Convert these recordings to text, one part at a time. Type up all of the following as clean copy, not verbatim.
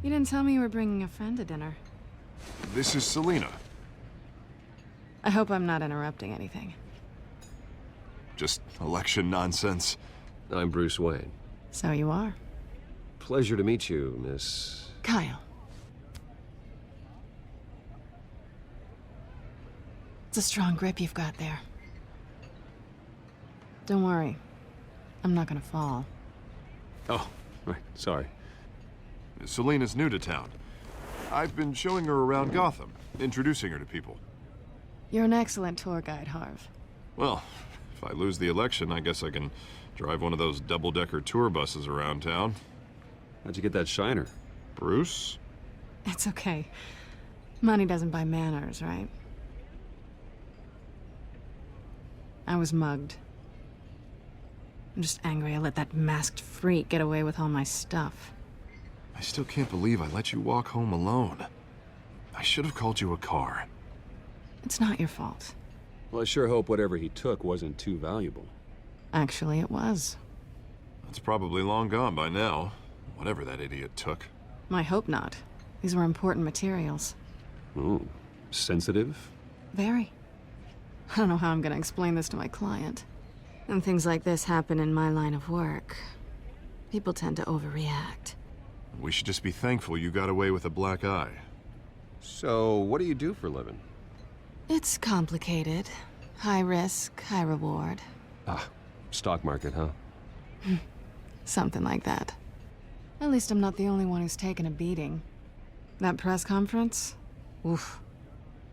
You didn't tell me you were bringing a friend to dinner. This is Selina. I hope I'm not interrupting anything. Just election nonsense. I'm Bruce Wayne. So you are. Pleasure to meet you, Miss... Kyle. It's a strong grip you've got there. Don't worry. I'm not gonna fall. Oh, right, sorry. Selina's new to town. I've been showing her around Gotham, introducing her to people. You're an excellent tour guide, Harv. Well, if I lose the election, I guess I can drive one of those double-decker tour buses around town. How'd you get that shiner? Bruce? It's okay. Money doesn't buy manners, right? I was mugged. I'm just angry I let that masked freak get away with all my stuff. I still can't believe I let you walk home alone. I should have called you a car. It's not your fault. Well, I sure hope whatever he took wasn't too valuable. Actually, it was. It's probably long gone by now, whatever that idiot took. I hope not. These were important materials. Ooh, sensitive? Very. I don't know how I'm gonna explain this to my client. And things like this happen in my line of work. People tend to overreact. We should just be thankful you got away with a black eye. So, what do you do for a living? It's complicated. High risk, high reward. Ah, stock market, huh? Something like that. At least I'm not the only one who's taken a beating. That press conference? Oof.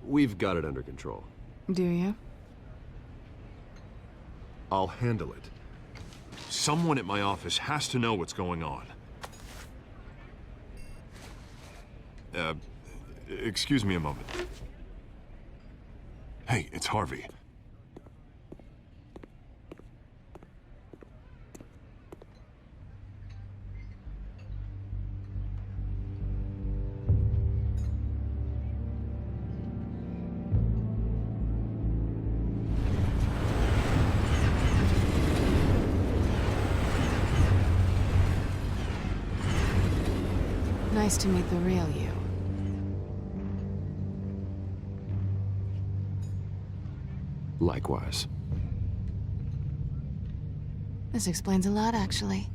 We've got it under control. Do you? I'll handle it. Someone at my office has to know what's going on. Excuse me a moment. Hey, it's Harvey. Nice to meet the real you. Likewise. This explains a lot, actually.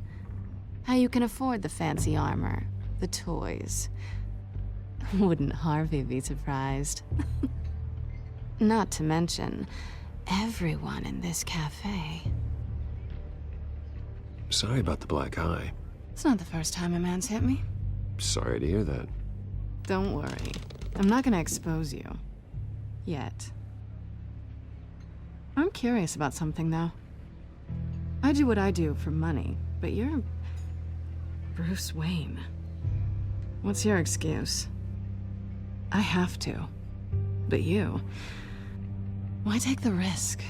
How you can afford the fancy armor, the toys. Wouldn't Harvey be surprised? Not to mention, everyone in this cafe. Sorry about the black eye. It's not the first time a man's hit me. Sorry to hear that. Don't worry. I'm not gonna expose you. Yet. I'm curious about something, though. I do what I do for money, but you're... Bruce Wayne. What's your excuse? I have to. But you... Why take the risk?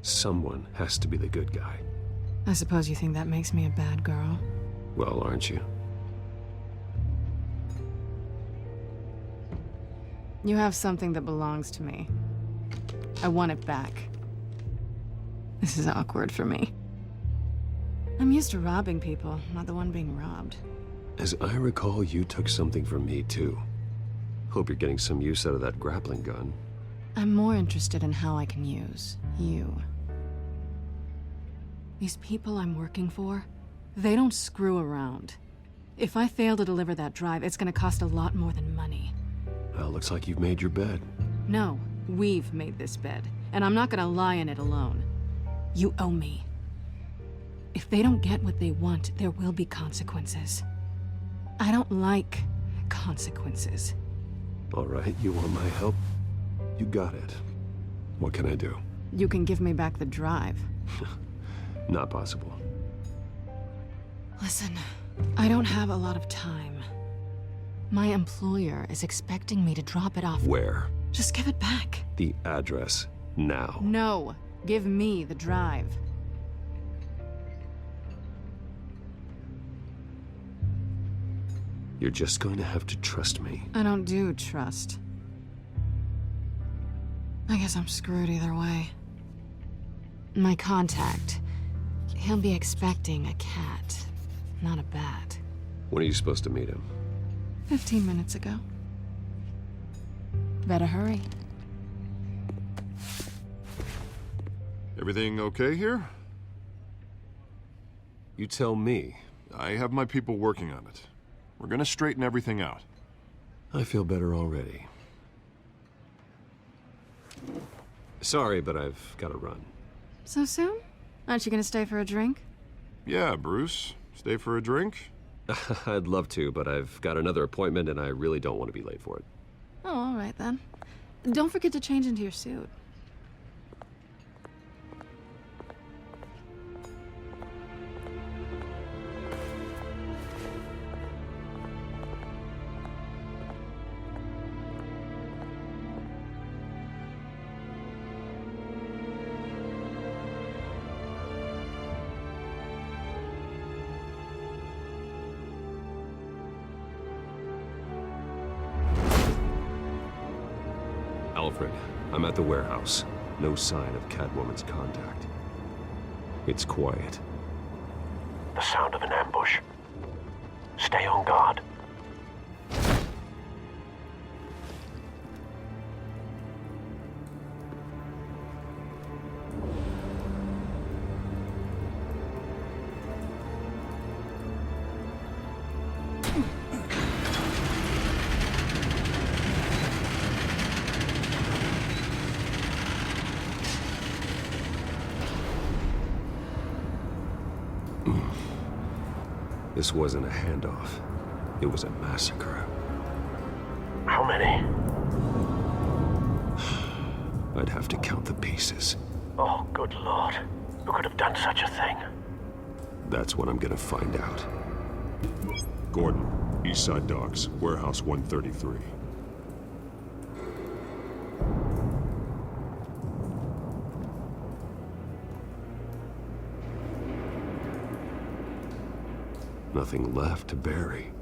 Someone has to be the good guy. I suppose you think that makes me a bad girl. Well, aren't you? You have something that belongs to me. I want it back. This is awkward for me. I'm used to robbing people, not the one being robbed. As I recall, you took something from me, too. Hope you're getting some use out of that grappling gun. I'm more interested in how I can use you. These people I'm working for, they don't screw around. If I fail to deliver that drive, it's gonna cost a lot more than money. Well, looks like you've made your bed. No, we've made this bed, and I'm not gonna lie in it alone. You owe me. If they don't get what they want, there will be consequences. I don't like consequences. All right, you want my help? You got it. What can I do? You can give me back the drive. Not possible. Listen, I don't have a lot of time. My employer is expecting me to drop it off. Where? Just give it back. The address, now. No, give me the drive. You're just going to have to trust me. I don't do trust. I guess I'm screwed either way. My contact, he'll be expecting a cat, not a bat. When are you supposed to meet him? 15 minutes ago. Better hurry. Everything okay here? You tell me. I have my people working on it. We're gonna straighten everything out. I feel better already. Sorry, but I've got to run. So soon? Aren't you gonna stay for a drink? Yeah, Bruce. Stay for a drink? I'd love to, but I've got another appointment and I really don't want to be late for it. Oh, all right then. Don't forget to change into your suit. Alfred, I'm at the warehouse. No sign of Catwoman's contact. It's quiet. The sound of an ambush. Stay on guard. This wasn't a handoff. It was a massacre. How many? I'd have to count the pieces. Oh, good Lord. Who could have done such a thing? That's what I'm gonna find out. Gordon, Eastside Docks, Warehouse 133. Nothing left to bury.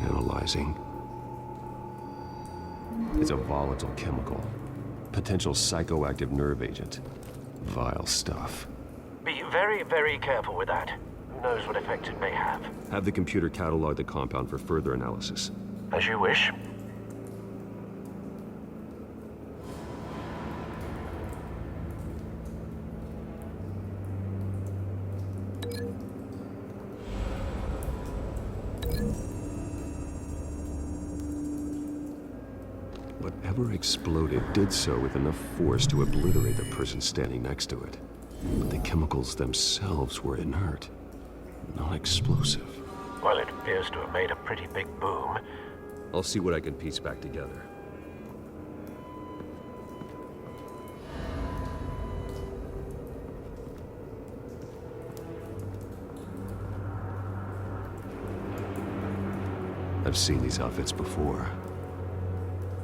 Analyzing. It's a volatile chemical. Potential psychoactive nerve agent. Vile stuff. Be very, very careful with that. Who knows what effect it may have? Have the computer catalog the compound for further analysis. As you wish. Whatever exploded did so with enough force to obliterate the person standing next to it. But the chemicals themselves were inert, non-explosive. Well, it appears to have made a pretty big boom. I'll see what I can piece back together. I've seen these outfits before.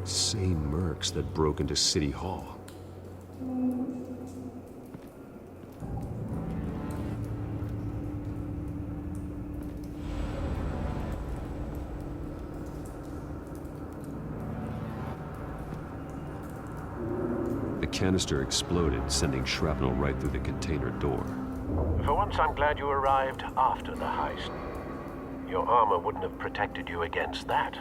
Same mercs that broke into City Hall. The canister exploded, sending shrapnel right through the container door. For once, I'm glad you arrived after the heist. Your armor wouldn't have protected you against that.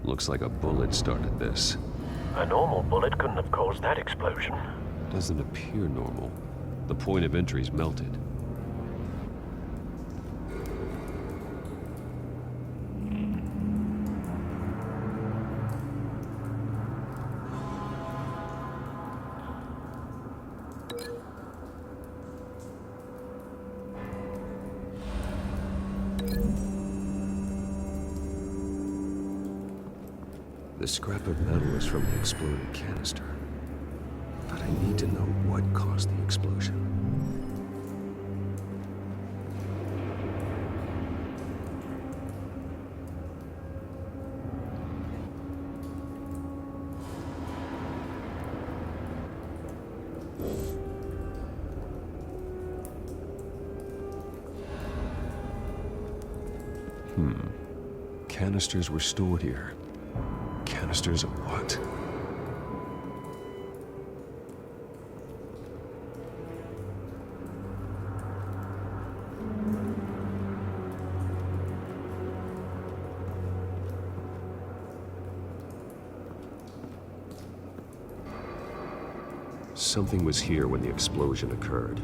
Looks like a bullet started this. A normal bullet couldn't have caused that explosion. Doesn't appear normal. The point of entry's melted. The scrap of metal is from the exploded canister. But I need to know what caused the explosion. Canisters were stored here. Canisters of what? Something was here when the explosion occurred.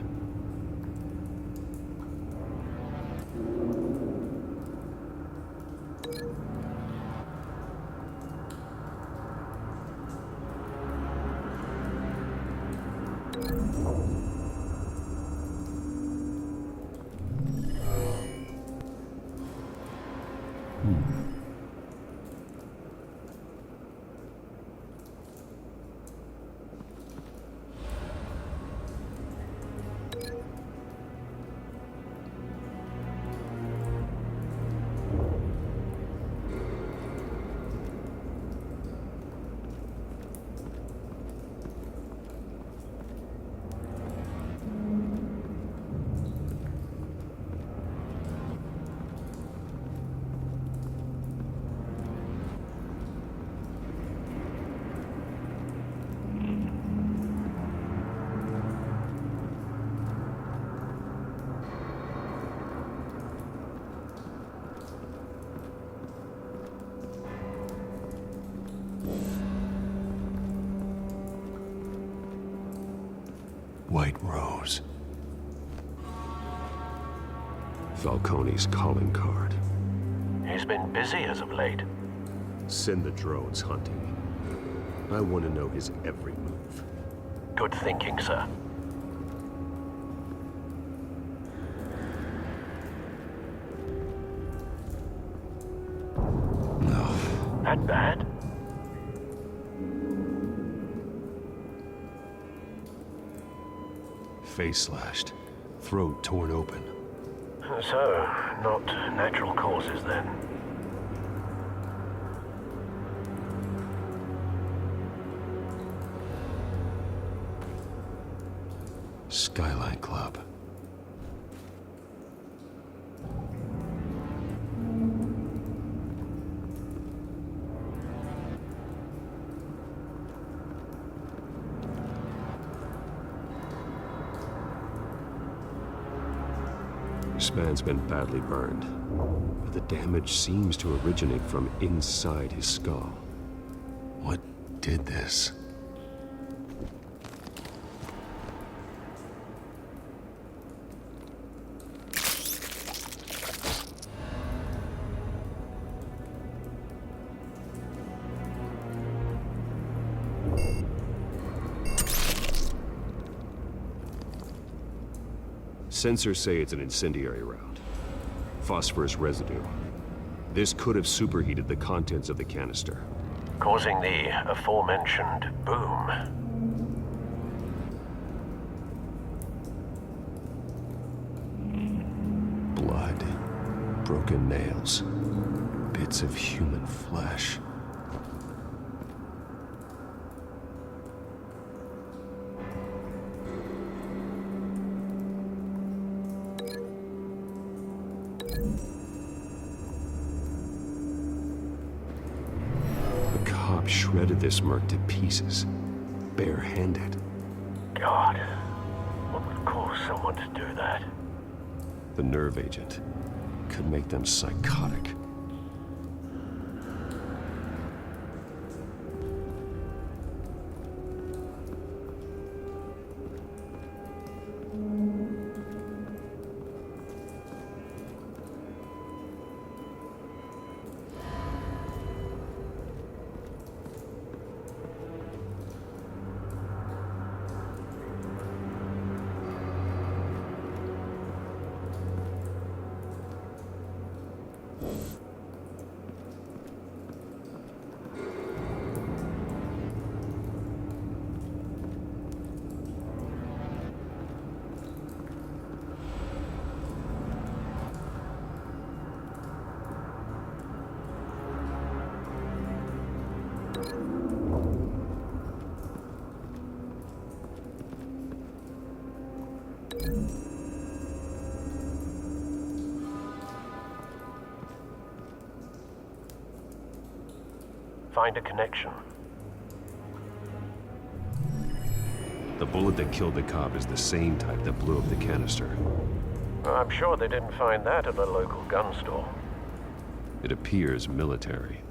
White Rose. Falcone's calling card. He's been busy as of late. Send the drones hunting. I want to know his every move. Good thinking, sir. No. That bad? Face slashed. Throat torn open. So, not natural causes then. Skyline Club. This man's been badly burned, but the damage seems to originate from inside his skull. What did this? Sensors say it's an incendiary round. Phosphorus residue. This could have superheated the contents of the canister. Causing the aforementioned boom. Blood. Broken nails. Bits of human flesh. Shredded this merc to pieces, bare-handed. God, what would cause someone to do that? The nerve agent could make them psychotic. Find a connection. The bullet that killed the cop is the same type that blew up the canister. I'm sure they didn't find that at a local gun store. It appears military.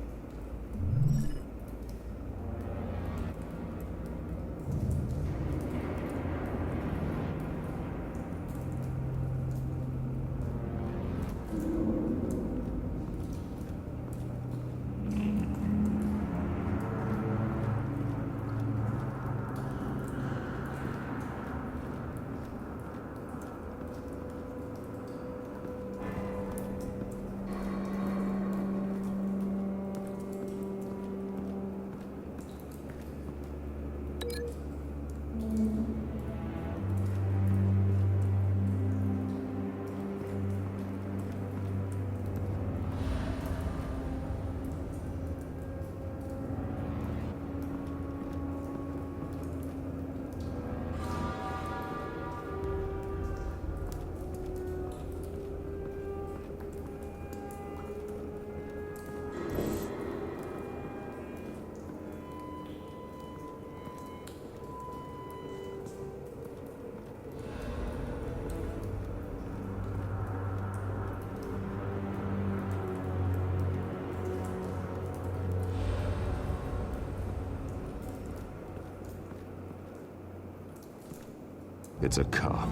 It's a cop.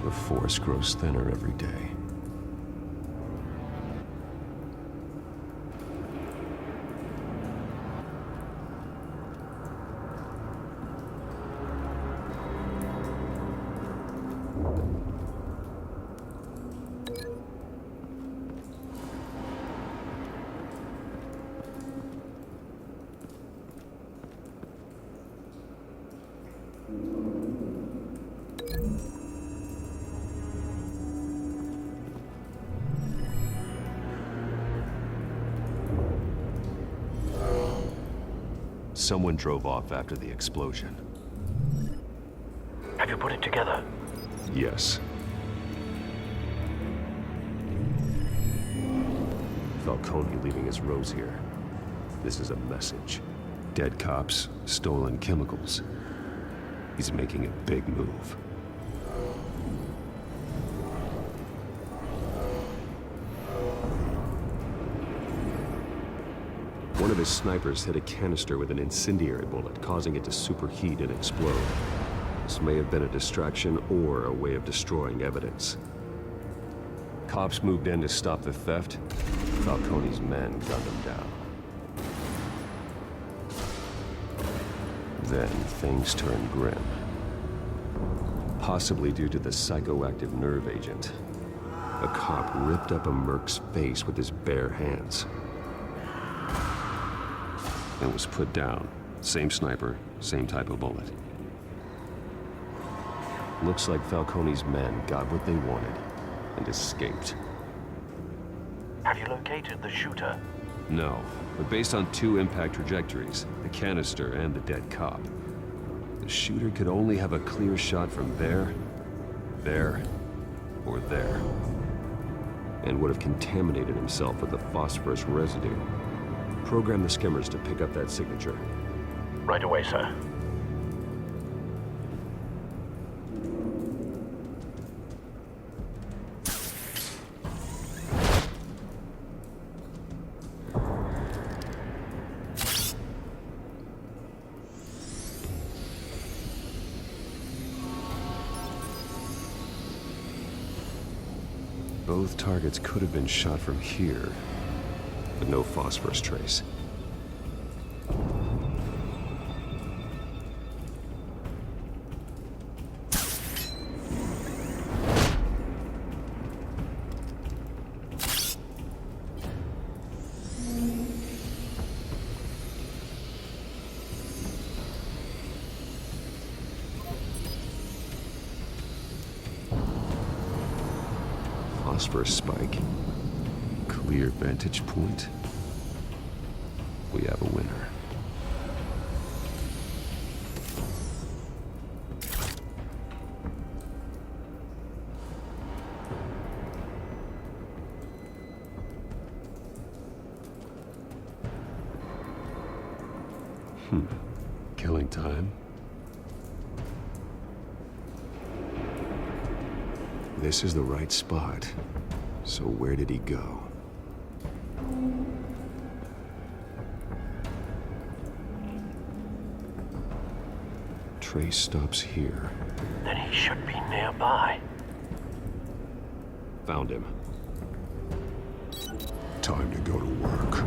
The force grows thinner every day. Someone drove off after the explosion. Have you put it together? Yes. Falcone leaving his rose here. This is a message. Dead cops, stolen chemicals. He's making a big move. One of his snipers hit a canister with an incendiary bullet, causing it to superheat and explode. This may have been a distraction or a way of destroying evidence. Cops moved in to stop the theft. Falcone's men gunned them down. Then things turned grim. Possibly due to the psychoactive nerve agent. A cop ripped up a merc's face with his bare hands. And was put down. Same sniper, same type of bullet. Looks like Falcone's men got what they wanted and escaped. Have you located the shooter? No, but based on two impact trajectories, the canister and the dead cop, the shooter could only have a clear shot from there, or there, and would have contaminated himself with the phosphorus residue. Program the skimmers to pick up that signature. Right away, sir. Both targets could have been shot from here, but no phosphorus trace. Phosphorus spike. Clear vantage point. We have a winner. Killing time? This is the right spot. So where did he go? Trace stops here. Then he should be nearby. Found him. Time to go to work.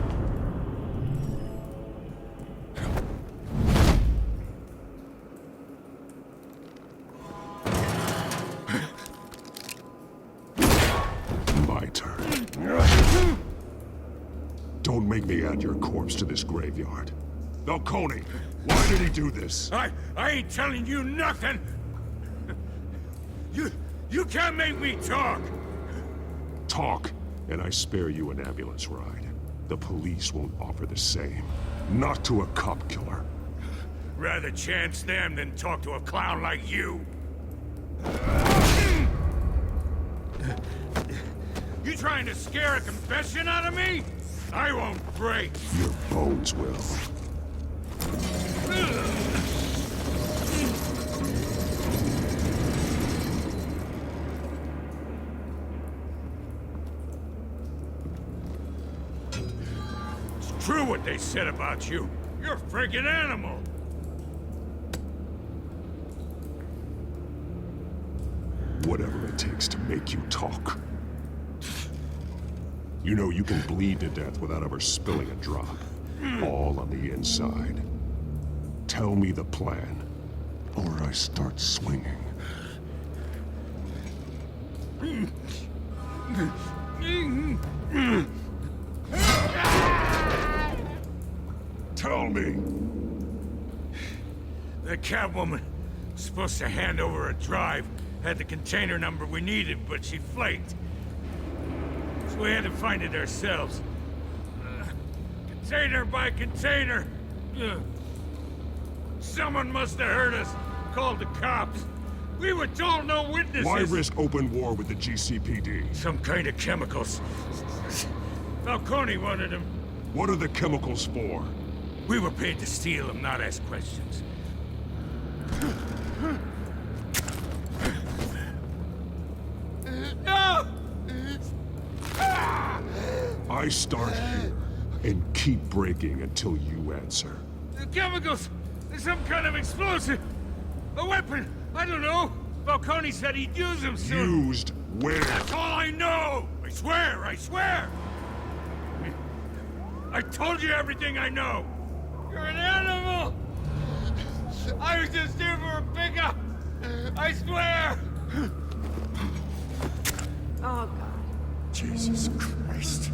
My turn. Don't make me add your corpse to this graveyard. Falcone, why did he do this? I ain't telling you nothing! You can't make me talk! Talk, and I spare you an ambulance ride. The police won't offer the same. Not to a cop killer. Rather chance them than talk to a clown like you. You trying to scare a confession out of me? I won't break. Your bones will. It's true what they said about you. You're a freaking animal. Whatever it takes to make you talk. You know you can bleed to death without ever spilling a drop. All on the inside. Tell me the plan, or I start swinging. Tell me! The Catwoman was supposed to hand over a drive. Had the container number we needed, but she flaked. So we had to find it ourselves. Container by container. Someone must have heard us. Called the cops. We were told no witnesses. Why risk open war with the GCPD? Some kind of chemicals. Falcone wanted them. What are the chemicals for? We were paid to steal them, not ask questions. No! I start here and keep breaking until you answer. The chemicals! There's some kind of explosive! A weapon! I don't know! Falcone said he'd use them soon! Used where? That's all I know! I swear! I swear! I told you everything I know! You're an animal! I was just here for a pickup! I swear! Oh, God. Jesus Christ.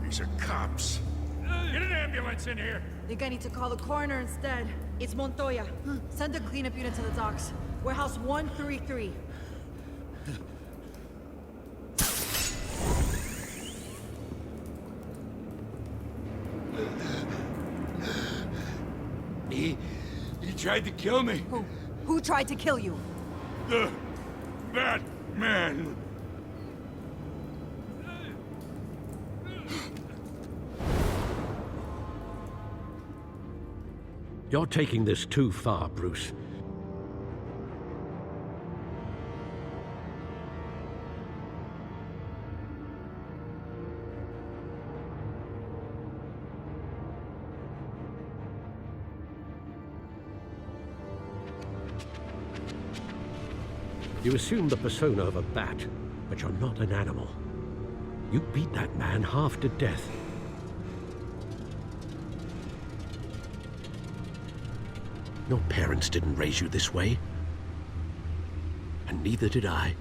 These are cops. Get an ambulance in here! Think I need to call the coroner instead. It's Montoya. Send a cleanup unit to the docks. Warehouse 133. He tried to kill me. Who tried to kill you? The Batman. You're taking this too far, Bruce. You assume the persona of a bat, but you're not an animal. You beat that man half to death. Your parents didn't raise you this way. And neither did I.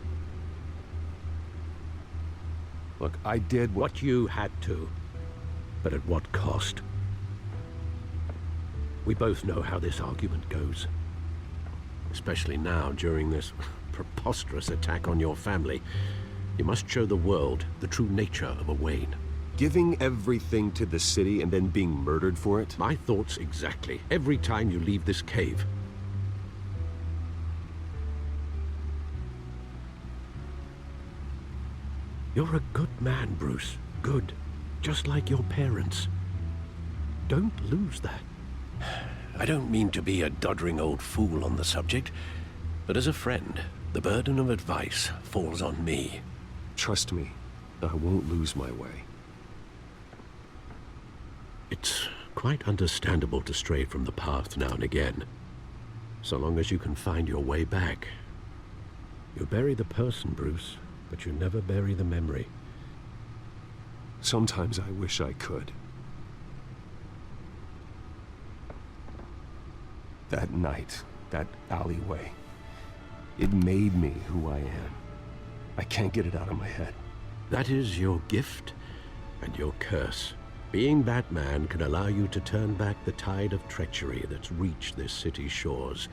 Look, I did What you had to, but at what cost? We both know how this argument goes. Especially now, during this preposterous attack on your family. You must show the world the true nature of a Wayne. Giving everything to the city and then being murdered for it? My thoughts exactly. Every time you leave this cave. You're a good man, Bruce. Good. Just like your parents. Don't lose that. I don't mean to be a doddering old fool on the subject, but as a friend, the burden of advice falls on me. Trust me, I won't lose my way. It's quite understandable to stray from the path now and again, so long as you can find your way back. You bury the person, Bruce, but you never bury the memory. Sometimes I wish I could. That night, that alleyway, it made me who I am. I can't get it out of my head. That is your gift and your curse. Being Batman can allow you to turn back the tide of treachery that's reached this city's shores,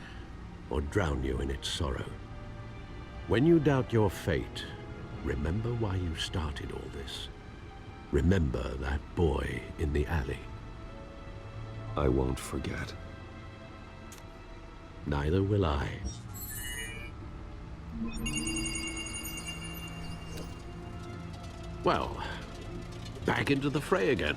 or drown you in its sorrow. When you doubt your fate, remember why you started all this. Remember that boy in the alley. I won't forget. Neither will I. Well, back into the fray again.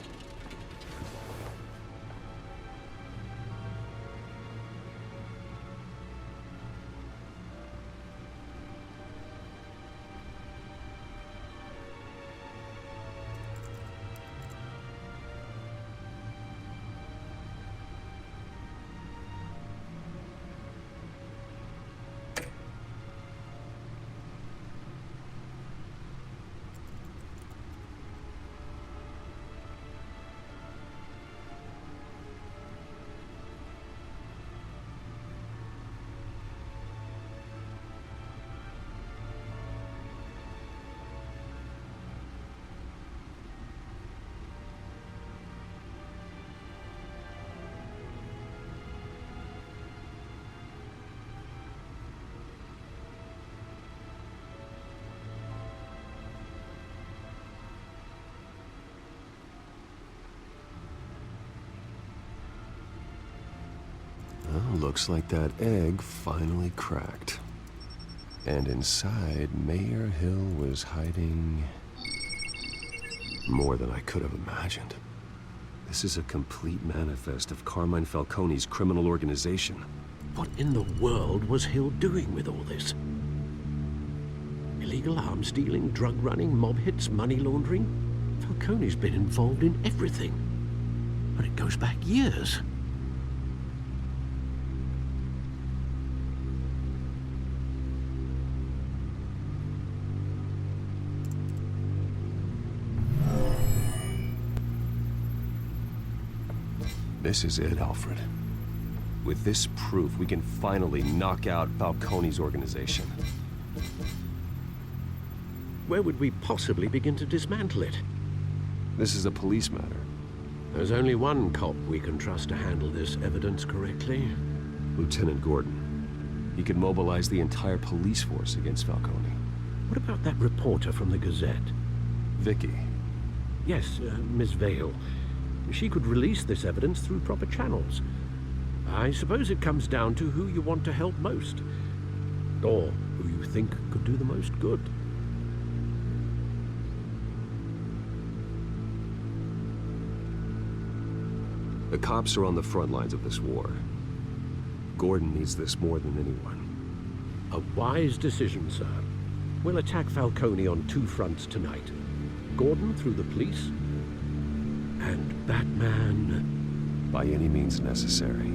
Well, looks like that egg finally cracked. And inside, Mayor Hill was hiding more than I could have imagined. This is a complete manifest of Carmine Falcone's criminal organization. What in the world was Hill doing with all this? Illegal arms dealing, drug running, mob hits, money laundering? Falcone's been involved in everything. But it goes back years. This is it, Alfred. With this proof, we can finally knock out Falcone's organization. Where would we possibly begin to dismantle it? This is a police matter. There's only one cop we can trust to handle this evidence correctly. Lieutenant Gordon. He could mobilize the entire police force against Falcone. What about that reporter from the Gazette? Vicky. Yes, Miss Vale. She could release this evidence through proper channels. I suppose it comes down to who you want to help most, or who you think could do the most good. The cops are on the front lines of this war. Gordon needs this more than anyone. A wise decision, sir. We'll attack Falcone on two fronts tonight. Gordon through the police, and Batman... by any means necessary.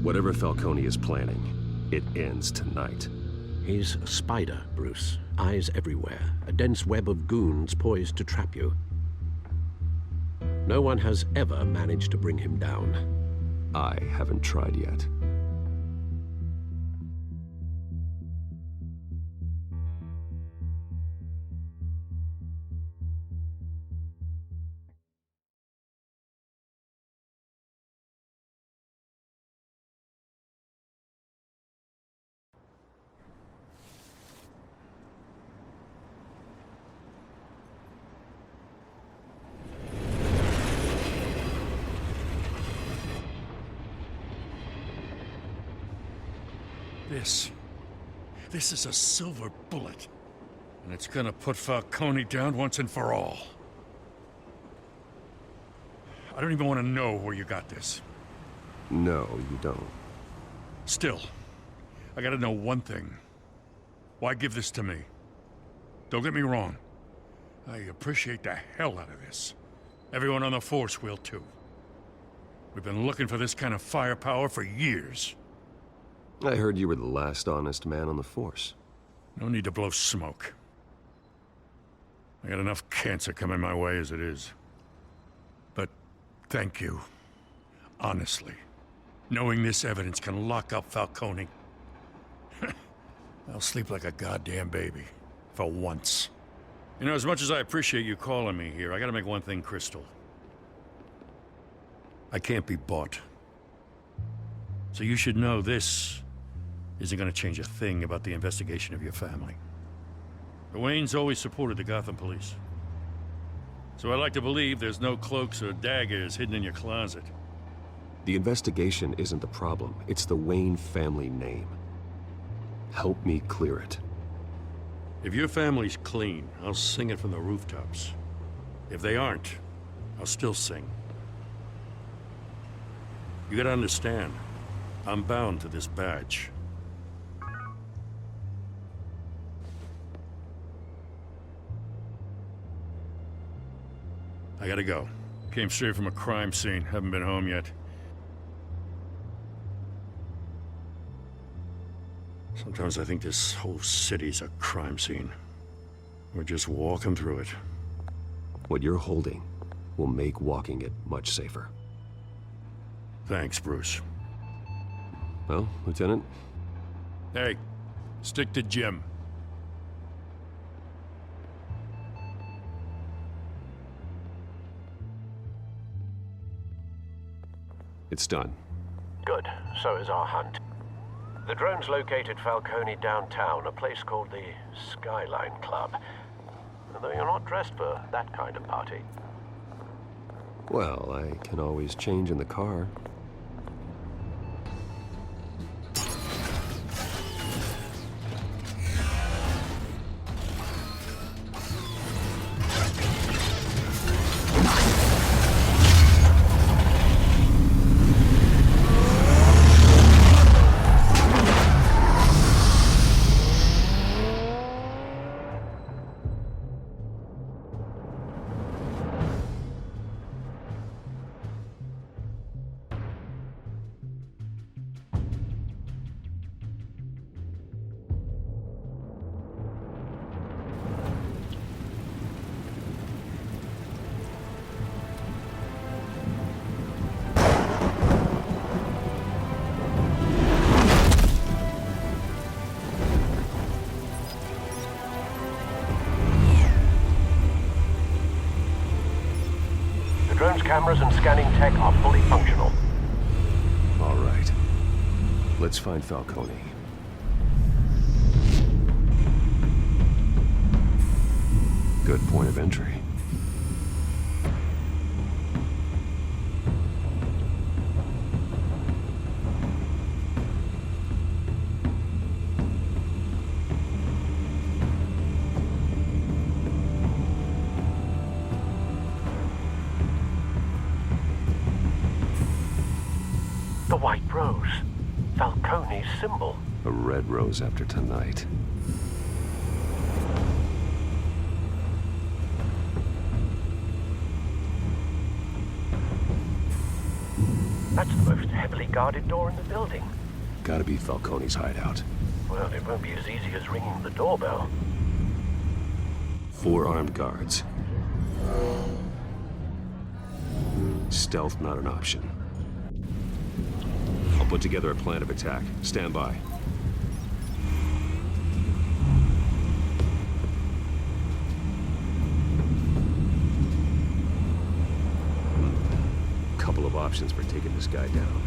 Whatever Falcone is planning, it ends tonight. He's a spider, Bruce. Eyes everywhere. A dense web of goons poised to trap you. No one has ever managed to bring him down. I haven't tried yet. This is a silver bullet. And it's gonna put Falcone down once and for all. I don't even want to know where you got this. No, you don't. Still, I gotta know one thing. Why give this to me? Don't get me wrong. I appreciate the hell out of this. Everyone on the force will too. We've been looking for this kind of firepower for years. I heard you were the last honest man on the force. No need to blow smoke. I got enough cancer coming my way as it is. But thank you. Honestly. Knowing this evidence can lock up Falcone. I'll sleep like a goddamn baby. For once. You know, as much as I appreciate you calling me here, I gotta make one thing crystal. I can't be bought. So you should know this isn't gonna change a thing about the investigation of your family. The Waynes always supported the Gotham police. So I like to believe there's no cloaks or daggers hidden in your closet. The investigation isn't the problem. It's the Wayne family name. Help me clear it. If your family's clean, I'll sing it from the rooftops. If they aren't, I'll still sing. You gotta understand, I'm bound to this badge. I gotta go. Came straight from a crime scene, haven't been home yet. Sometimes I think this whole city's a crime scene. We're just walking through it. What you're holding will make walking it much safer. Thanks, Bruce. Well, Lieutenant? Hey, stick to Jim. It's done. Good. So is our hunt. The drone's located Falcone downtown, a place called the Skyline Club. Though you're not dressed for that kind of party. Well, I can always change in the car. Drone's cameras and scanning tech are fully functional. All right. Let's find Falcone. Good point of entry. The white rose. Falcone's symbol. A red rose after tonight. That's the most heavily guarded door in the building. Gotta be Falcone's hideout. Well, it won't be as easy as ringing the doorbell. 4 armed guards. Stealth not an option. I'll put together a plan of attack. Stand by. Couple of options for taking this guy down.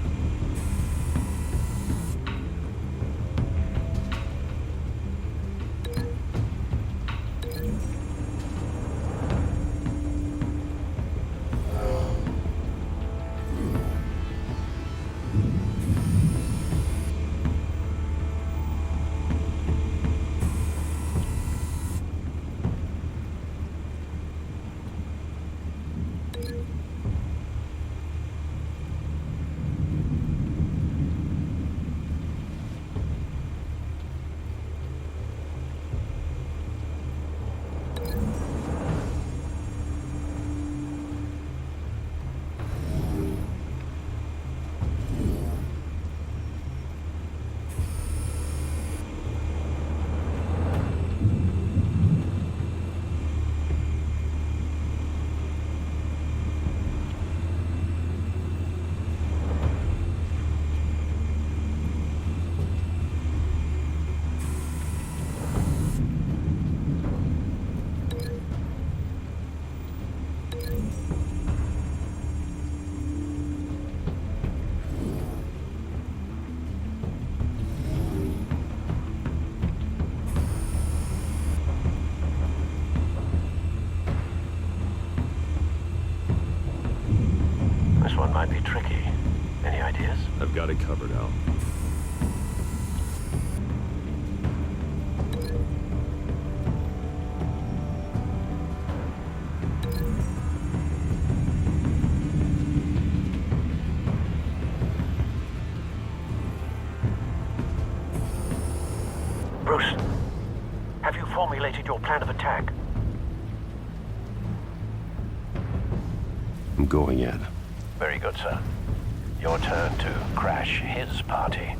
This one might be tricky. Any ideas? I've got it covered, Al. Bruce, have you formulated your plan of attack? I'm going in. Very good, sir. Your turn to crash his party.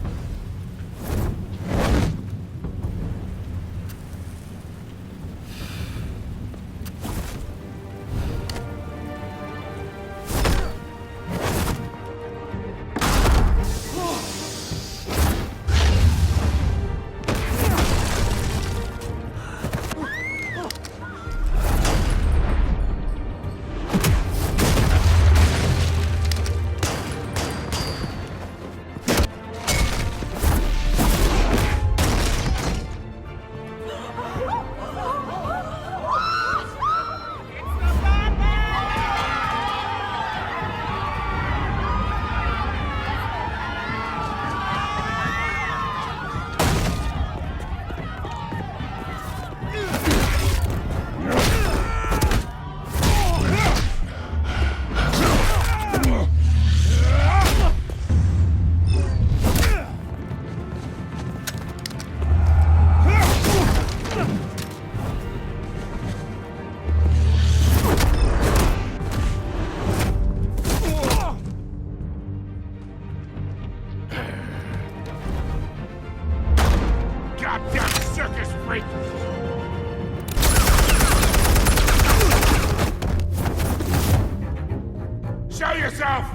Show yourself!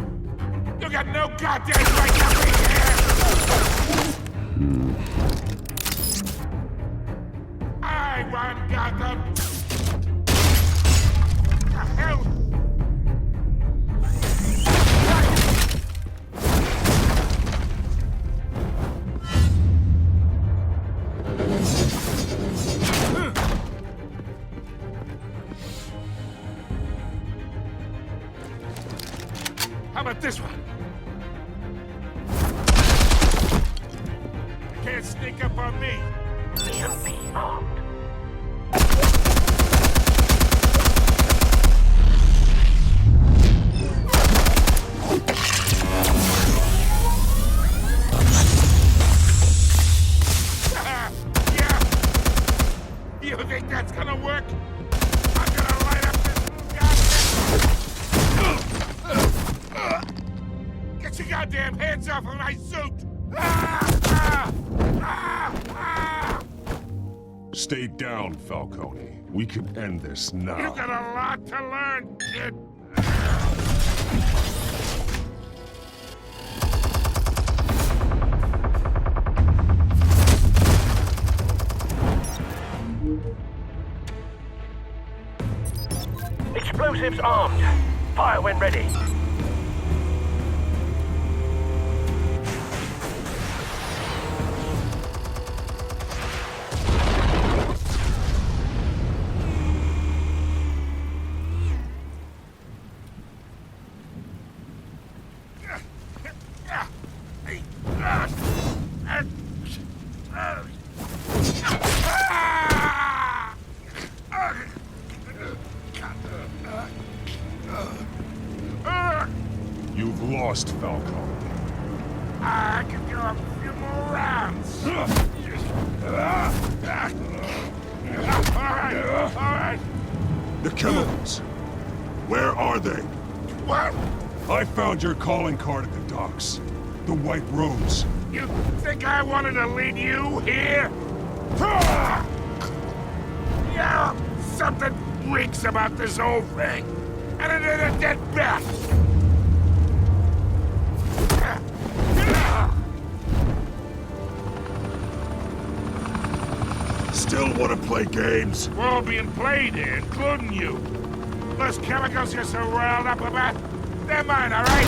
You got no goddamn right to be here! I run Gotham! The hell? How about this one? You can't sneak up on me. Be armed. Yeah. You think that's gonna work? I'm gonna light up this goddamn... Get your goddamn hands off of my suit! Stay down, Falcone. We can end this now. You got a lot to learn, kid. Explosives armed. Fire when ready. You've lost, Falcone. I can go a few more rounds. All right. The chemicals. Where are they? What? I found your calling card at the docks. The White Rose. You think I wanted to lead you here? Yeah, something reeks about this whole thing. And it ain't a dead bat. Still want to play games? We're all being played here, including you. Those chemicals you're so riled up about, they're mine, all right?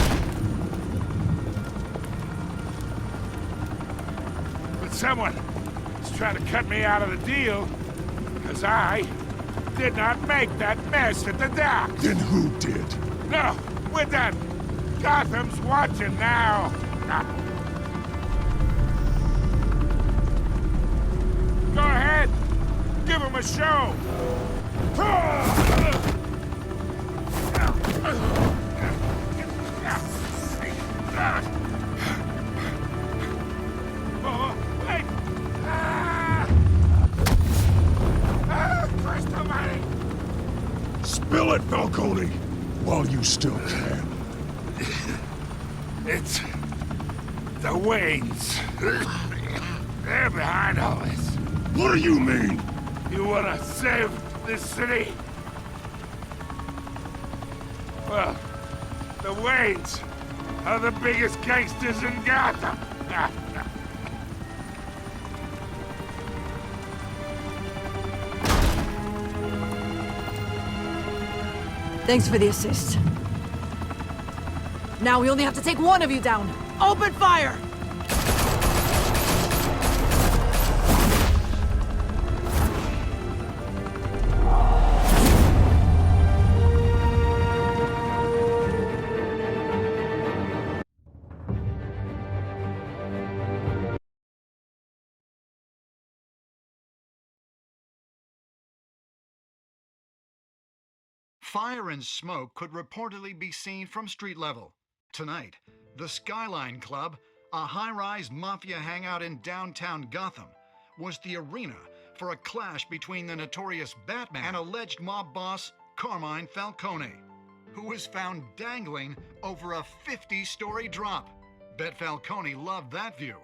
But someone is trying to cut me out of the deal because I did not make that mess at the dock. Then who did? No, we're done. Gotham's watching now. Go ahead. Give him a show. Spill it, Falcone, while you still can. It's the Waynes. They're behind all this. What do you mean? You wanna save this city? Well, the Waynes are the biggest gangsters in Gotham. Thanks for the assist. Now we only have to take one of you down. Open fire! Fire and smoke could reportedly be seen from street level. Tonight, the Skyline Club, a high-rise mafia hangout in downtown Gotham, was the arena for a clash between the notorious Batman and alleged mob boss Carmine Falcone, who was found dangling over a 50-story drop. Bet Falcone loved that view.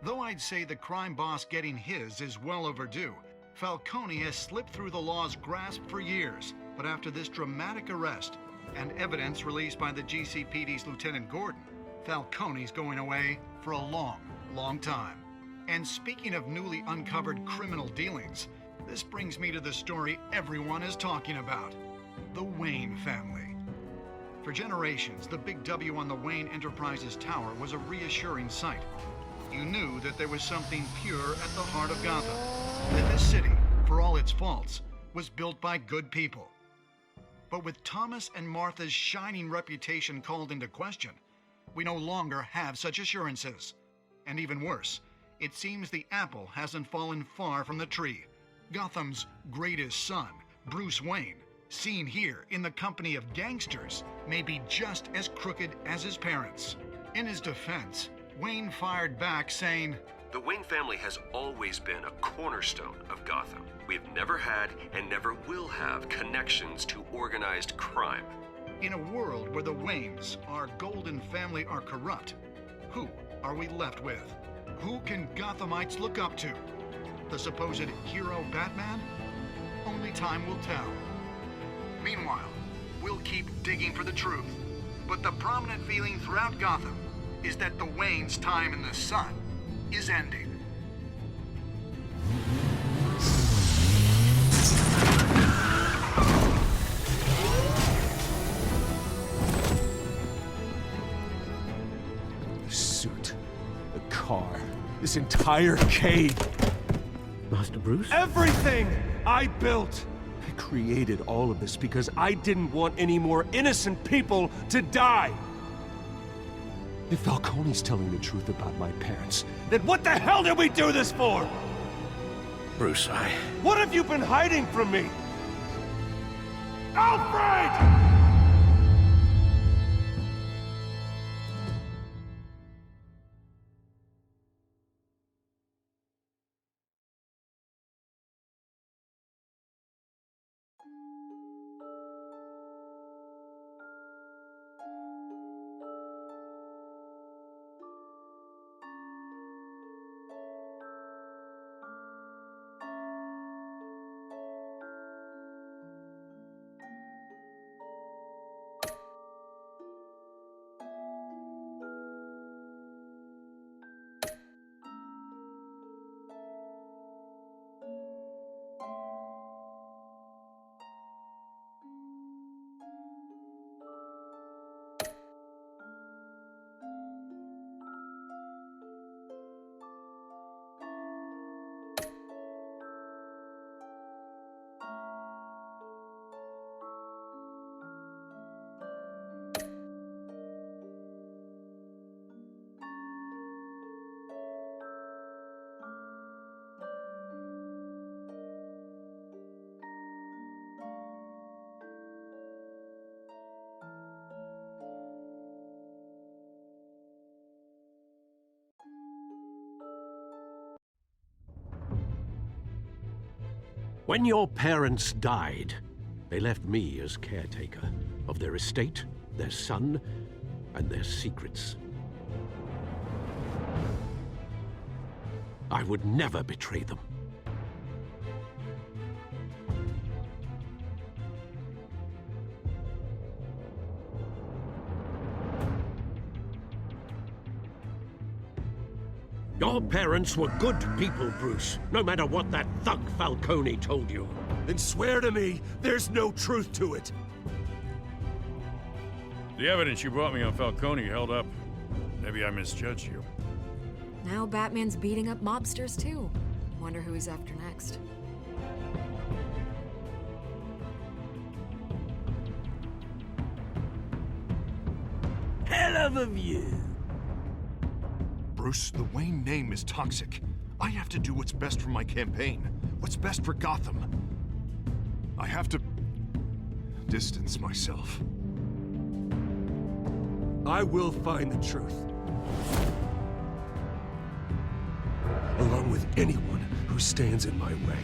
Though I'd say the crime boss getting his is well overdue, Falcone has slipped through the law's grasp for years. But after this dramatic arrest and evidence released by the GCPD's Lieutenant Gordon, Falcone's going away for a long, long time. And speaking of newly uncovered criminal dealings, this brings me to the story everyone is talking about: the Wayne family. For generations, the big W on the Wayne Enterprises Tower was a reassuring sight. You knew that there was something pure at the heart of Gotham, that this city, for all its faults, was built by good people. But with Thomas and Martha's shining reputation called into question, we no longer have such assurances. And even worse, it seems the apple hasn't fallen far from the tree. Gotham's greatest son, Bruce Wayne, seen here in the company of gangsters, may be just as crooked as his parents. In his defense, Wayne fired back saying, "The Wayne family has always been a cornerstone of Gotham. We've never had and never will have connections to organized crime." In a world where the Waynes, our golden family, are corrupt, who are we left with? Who can Gothamites look up to? The supposed hero Batman? Only time will tell. Meanwhile, we'll keep digging for the truth. But the prominent feeling throughout Gotham is that the Waynes' time in the sun is ending. The suit, the car, this entire cave. Master Bruce? Everything I built! I created all of this because I didn't want any more innocent people to die! If Falcone's telling the truth about my parents, then what the hell did we do this for? Bruce, What have you been hiding from me? Alfred! When your parents died, they left me as caretaker of their estate, their son, and their secrets. I would never betray them. Your parents were good people, Bruce, no matter what that thug Falcone told you. Then swear to me there's no truth to it. The evidence you brought me on Falcone held up. Maybe I misjudged you. Now Batman's beating up mobsters, too. Wonder who he's after next. Hell of a view. Bruce, the Wayne name is toxic. I have to do what's best for my campaign. What's best for Gotham. I have to distance myself. I will find the truth. Along with anyone who stands in my way.